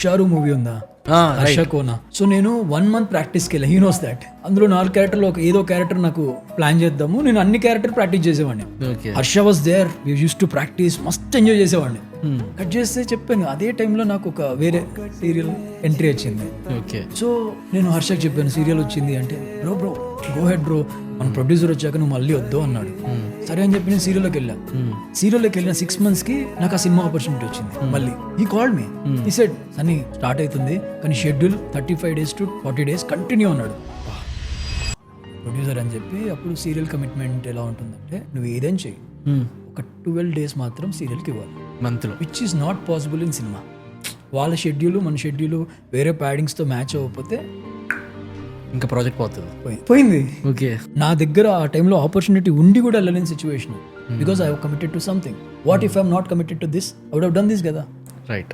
షారు movie ఉందా, Harsha Kona. So నేను 1 month ప్రాక్టీస్కి వెళ్ళా. He knows that. అందులో 4 క్యారెక్టర్లో ఏదో క్యారెక్టర్ నాకు ప్లాన్ చేద్దాము. నేను అన్ని క్యారెక్టర్ ప్రాక్టీస్ చేసేవాడిని. Harsha was there, we used to practice, మస్త్ ఎంజాయ్ చేసేవాడిని. కట్ చేస్తే చెప్పాను, అదే టైంలో నాకు ఒక వేరే సీరియల్ ఎంట్రీ వచ్చింది. సో నేను హర్షకి చెప్పాను సీరియల్ వచ్చింది అంటే, బ్రో గో హెడ్ బ్రో, మన ప్రొడ్యూసర్ వచ్చాక నువ్వు మళ్ళీ వద్దు అన్నాడు. సరే అని చెప్పి నేను సీరియల్లోకి వెళ్ళిన 6 months కి నాకు ఆ సినిమా ఆపర్చునిటీ వచ్చింది. మళ్ళీ ఈ కాల్డ్ మీ, ఈ సెడ్ అని స్టార్ట్ అవుతుంది కానీ schedule 35 days to 40 days continue అన్నాడు ప్రొడ్యూసర్ అని చెప్పి. అప్పుడు సీరియల్ కమిట్మెంట్ ఎలా ఉంటుందంటే, నువ్వు ఏదైనా చెయ్యి, ఒక 12 days మాత్రం సీరియల్కి ఇవ్వాలి మంత్లో, which is not possible in cinema. వాళ్ళ షెడ్యూల్ మన షెడ్యూల్ వేరే ప్యాడింగ్స్తో మ్యాచ్ అవ్వకపోతే ఇంకా ప్రాజెక్ట్ పోయింది. ఓకే, నా దగ్గర ఆ టైంలో ఆపర్చునిటీ ఉండి కూడా వెళ్ళలేని situation, because I have committed to something. What if I'm not committed to this, I would have done this కదా. రైట్.